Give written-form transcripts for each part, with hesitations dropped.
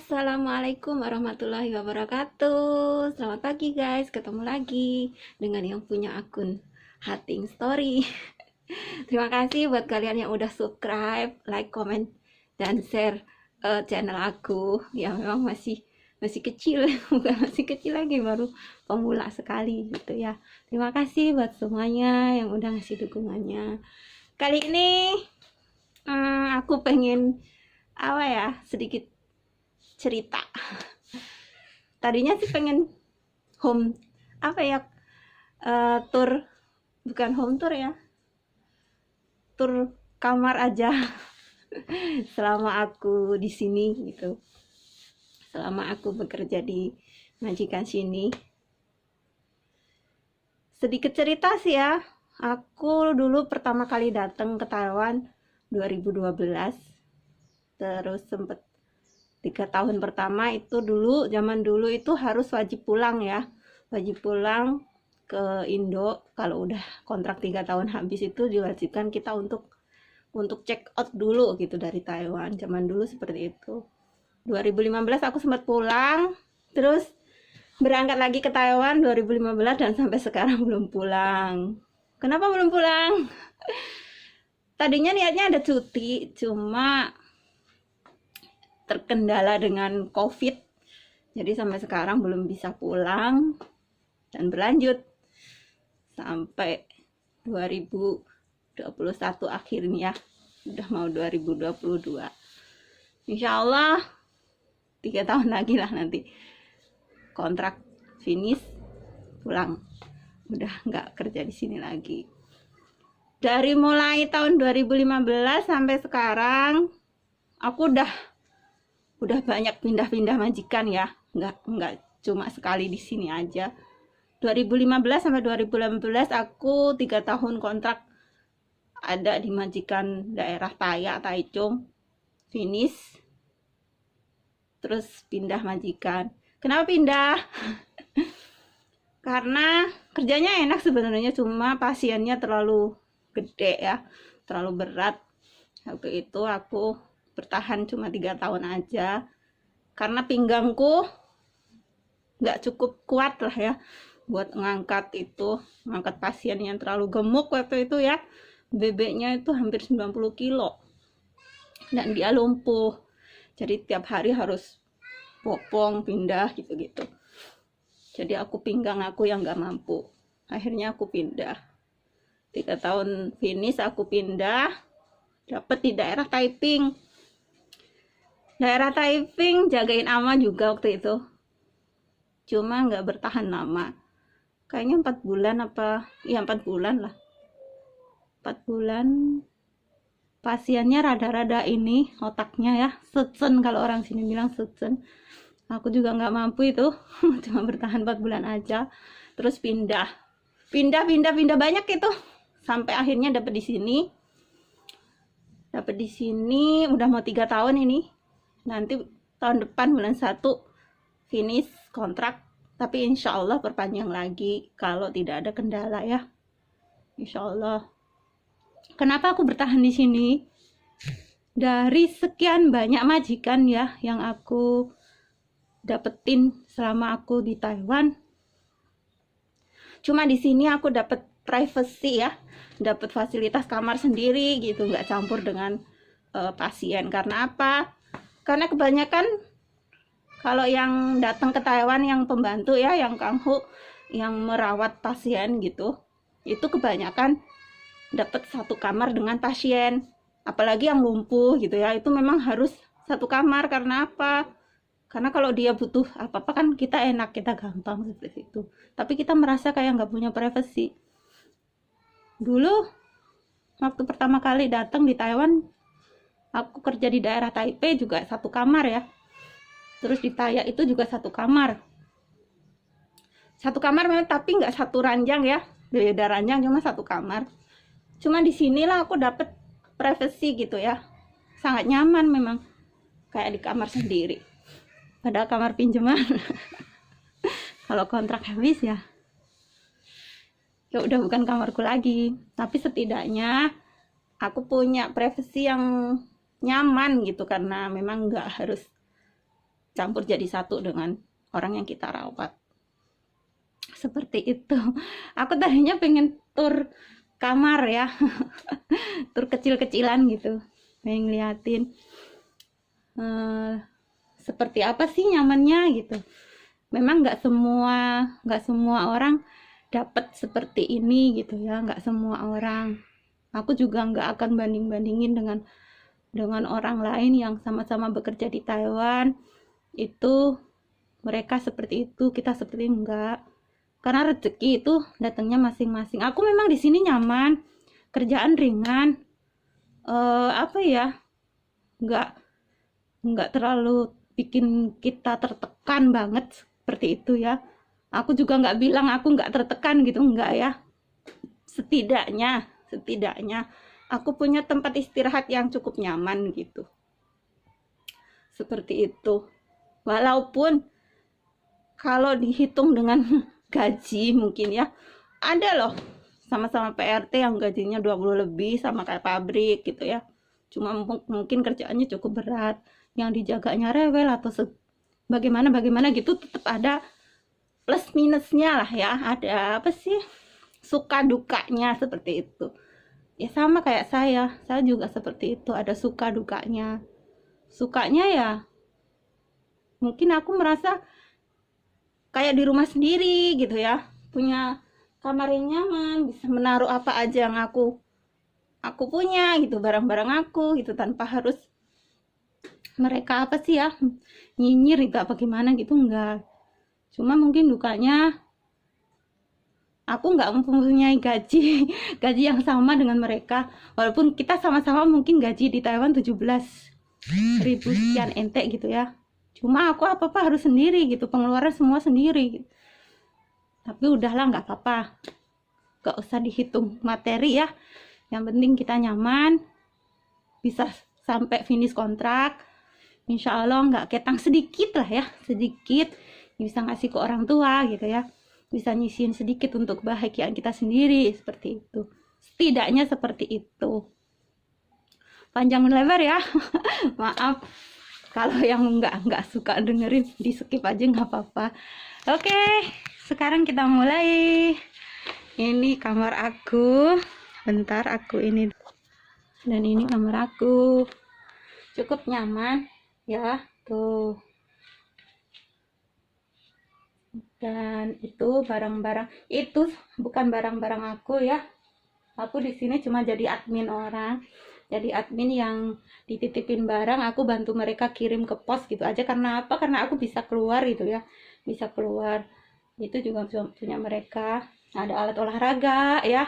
Assalamualaikum warahmatullahi wabarakatuh. Selamat pagi guys, ketemu lagi dengan yang punya akun Hating Story. Terima kasih buat kalian yang udah subscribe, like, comment, dan share channel aku. Ya memang masih kecil, bukan masih kecil lagi, baru pemula sekali gitu ya. Terima kasih buat semuanya yang udah ngasih dukungannya. Kali ini aku pengen sedikit cerita. Tadinya sih pengen home tour, bukan home tour ya, tur kamar aja selama aku di sini gitu, selama aku bekerja di majikan sini. Sedikit cerita sih ya, aku dulu pertama kali datang ke Taiwan 2012, terus sempet 3 tahun pertama itu zaman dulu itu harus wajib pulang ya, wajib pulang ke Indo. Kalau udah kontrak 3 tahun habis itu diwajibkan kita untuk check out dulu gitu dari Taiwan. Zaman dulu seperti itu. 2015 aku sempat pulang, terus berangkat lagi ke Taiwan 2015 dan sampai sekarang belum pulang. Kenapa belum pulang? Tadinya niatnya ada cuti, cuma terkendala dengan COVID, jadi sampai sekarang belum bisa pulang dan berlanjut sampai 2021 akhirnya, udah mau 2022. Insya Allah 3 tahun lagi lah nanti kontrak finish, pulang, udah nggak kerja di sini lagi. Dari mulai tahun 2015 sampai sekarang aku udah banyak pindah-pindah majikan ya, nggak cuma sekali di sini aja. 2015 sampai 2018 aku 3 tahun kontrak ada di majikan daerah Tayak, Taichung, finish, terus pindah majikan. Kenapa pindah? Karena kerjanya enak sebenarnya, cuma pasiennya terlalu gede ya, terlalu berat. Waktu itu aku bertahan cuma 3 tahun aja karena pinggangku nggak cukup kuat lah ya buat ngangkat pasien yang terlalu gemuk. Waktu itu ya, bebeknya itu hampir 90 kilo dan dia lumpuh, jadi tiap hari harus popong, pindah gitu-gitu. Jadi pinggang aku yang nggak mampu, akhirnya aku pindah. 3 tahun finish aku pindah, dapet di daerah Taiping. Daerah Taiping jagain ama juga waktu itu, cuma nggak bertahan lama, kayaknya 4 bulan 4 bulan lah. 4 bulan pasiennya rada-rada ini otaknya ya, sutsen, kalau orang sini bilang sutsen. Aku juga nggak mampu itu cuma bertahan 4 bulan aja, terus pindah banyak itu, sampai akhirnya dapet di sini udah mau 3 tahun ini. Nanti tahun depan bulan 1 finish kontrak, tapi insya Allah perpanjang lagi kalau tidak ada kendala ya, insya Allah. Kenapa aku bertahan di sini? Dari sekian banyak majikan ya yang aku dapetin selama aku di Taiwan, cuma di sini aku dapet privacy ya, dapet fasilitas kamar sendiri gitu, nggak campur dengan pasien. Karena apa? Karena kebanyakan kalau yang datang ke Taiwan, yang pembantu ya, yang kanghu, yang merawat pasien gitu, itu kebanyakan dapat 1 kamar dengan pasien. Apalagi yang lumpuh gitu ya, itu memang harus 1 kamar. Karena apa? Karena kalau dia butuh apa-apa kan kita enak, kita gampang seperti itu. Tapi kita merasa kayak nggak punya privasi. Dulu waktu pertama kali datang di Taiwan, aku kerja di daerah Taipei juga 1 kamar ya. Terus di Tayak itu juga 1 kamar. 1 kamar memang, tapi nggak 1 ranjang ya. Beda ranjang, cuma 1 kamar. Cuma di sinilah aku dapet privacy gitu ya. Sangat nyaman memang. Kayak di kamar sendiri. Padahal kamar pinjaman. Kalau kontrak habis ya udah bukan kamarku lagi. Tapi setidaknya aku punya privacy yang nyaman gitu, karena memang nggak harus campur jadi satu dengan orang yang kita rawat. Seperti itu. Aku tadinya pengen tur kamar ya, tur kecil-kecilan gitu, pengen ngeliatin seperti apa sih nyamannya gitu. Memang nggak semua orang dapat seperti ini gitu ya, nggak semua orang. Aku juga nggak akan banding-bandingin dengan orang lain yang sama-sama bekerja di Taiwan, itu mereka seperti itu, kita seperti enggak. Karena rezeki itu datangnya masing-masing. Aku memang di sini nyaman, kerjaan ringan, apa ya, nggak terlalu bikin kita tertekan banget seperti itu ya. Aku juga nggak bilang aku nggak tertekan gitu, enggak ya. Setidaknya aku punya tempat istirahat yang cukup nyaman gitu. Seperti itu. Walaupun kalau dihitung dengan gaji mungkin ya, ada loh sama-sama PRT yang gajinya 20 lebih sama kayak pabrik gitu ya. Cuma mungkin kerjaannya cukup berat, yang dijaganya rewel atau bagaimana gitu, tetap ada plus minusnya lah ya. Ada apa sih, suka dukanya seperti itu ya. Sama kayak saya juga seperti itu, ada suka dukanya. Sukanya ya mungkin aku merasa kayak di rumah sendiri gitu ya, punya kamar yang nyaman, bisa menaruh apa aja yang aku punya gitu, barang-barang aku gitu, tanpa harus mereka apa sih ya, nyinyir itu apa gimana gitu, enggak. Cuma mungkin dukanya aku nggak mempunyai gaji yang sama dengan mereka, walaupun kita sama-sama mungkin gaji di Taiwan 17.000 sekian ente gitu ya. Cuma aku apa-apa harus sendiri gitu, pengeluaran semua sendiri gitu. Tapi udahlah, nggak apa-apa, nggak usah dihitung materi ya, yang penting kita nyaman, bisa sampai finish kontrak, insya Allah nggak ketang sedikit lah ya, sedikit bisa ngasih ke orang tua gitu ya, bisa nyisihin sedikit untuk kebahagiaan kita sendiri, seperti itu. Setidaknya seperti itu. Panjang lebar ya maaf kalau yang nggak suka dengerin, di skip aja nggak apa-apa. Oke, sekarang kita mulai. Ini kamar aku, bentar aku ini, dan ini kamar aku, cukup nyaman ya tuh. Dan itu barang-barang itu bukan barang-barang aku ya, aku di sini cuma jadi admin orang, jadi admin yang dititipin barang, aku bantu mereka kirim ke pos gitu aja. Karena apa? Karena aku bisa keluar gitu ya, bisa keluar. Itu juga punya mereka. Ada alat olahraga ya,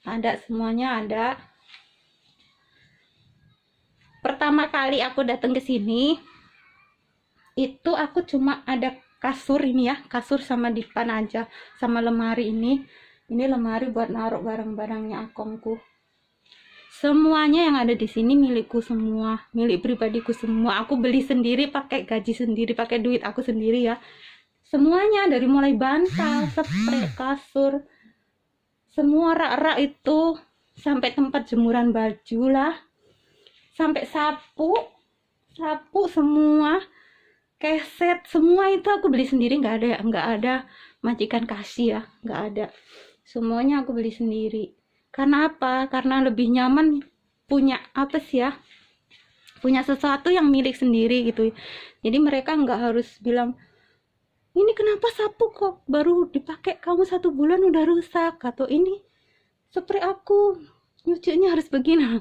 ada semuanya ada. Pertama kali aku datang ke sini itu aku cuma ada kasur ini ya, kasur sama dipan aja, sama lemari ini lemari buat naruh barang-barangnya akongku. Semuanya yang ada di sini milikku semua, milik pribadiku semua. Aku beli sendiri, pakai gaji sendiri, pakai duit aku sendiri ya. Semuanya, dari mulai bantal, spray, kasur, semua rak-rak itu, sampai tempat jemuran baju lah, sampai sapu semua, keset, semua itu aku beli sendiri. Nggak ada majikan kasih ya, nggak ada. Semuanya aku beli sendiri. Karena apa? Karena lebih nyaman punya apa sih ya, punya sesuatu yang milik sendiri gitu. Jadi mereka nggak harus bilang, ini kenapa sapu kok baru dipakai kamu 1 bulan udah rusak, atau ini spray aku nyucinya harus begini.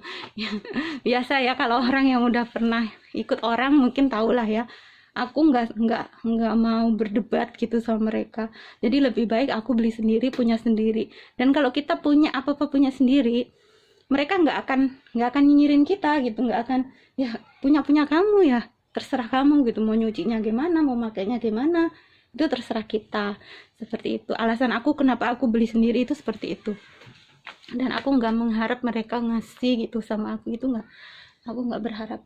Biasa ya, kalau orang yang udah pernah ikut orang mungkin tahulah ya. Aku nggak mau berdebat gitu sama mereka. Jadi lebih baik aku beli sendiri, punya sendiri. Dan kalau kita punya apa-apa punya sendiri, mereka nggak akan nyinyirin kita gitu, nggak akan, ya punya kamu ya, terserah kamu gitu, mau nyucinya gimana, mau makainya gimana, itu terserah kita. Seperti itu alasan aku kenapa aku beli sendiri, itu seperti itu. Dan aku nggak mengharap mereka ngasih gitu sama aku, itu aku nggak berharap.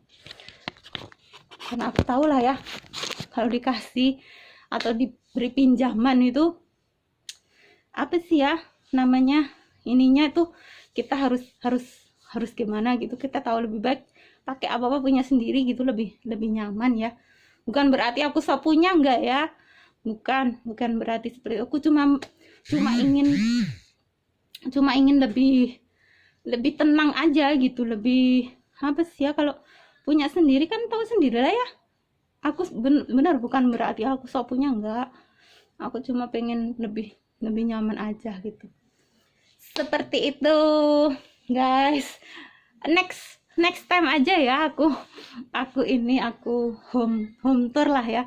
Karena aku tahu lah ya, kalau dikasih atau diberi pinjaman itu apa sih ya namanya, ininya itu kita harus gimana gitu. Kita tahu lebih baik pakai apa punya sendiri gitu, lebih nyaman ya. bukan berarti aku sapunya, enggak ya, bukan berarti seperti itu. Aku cuma ingin lebih tenang aja gitu, lebih apa sih ya, kalau punya sendiri kan tahu sendiri lah ya. Aku benar bukan berarti aku sok punya, enggak, aku cuma pengen lebih nyaman aja gitu, seperti itu guys. Next time aja ya, aku home tour lah ya.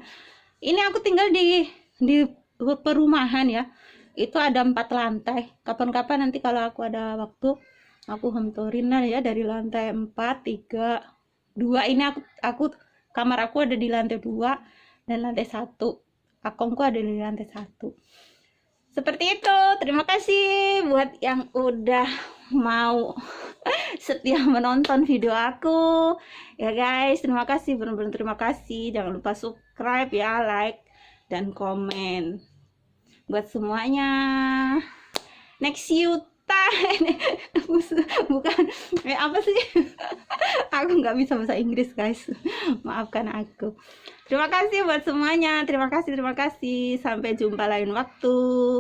Ini aku tinggal di perumahan ya, itu ada 4 lantai. Kapan-kapan nanti kalau aku ada waktu, aku home tourin lah ya, dari lantai 4, 3, 2. Ini aku kamar aku ada di lantai 2 dan lantai 1. Akongku ada di lantai 1. Seperti itu. Terima kasih buat yang udah mau setia menonton video aku ya guys. Terima kasih, benar-benar terima kasih. Jangan lupa subscribe ya, like dan komen buat semuanya. Next you bukan apa sih aku nggak bisa bahasa Inggris guys, maafkan aku. Terima kasih buat semuanya, terima kasih, sampai jumpa lain waktu,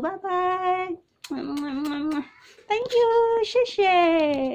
bye bye, thank you,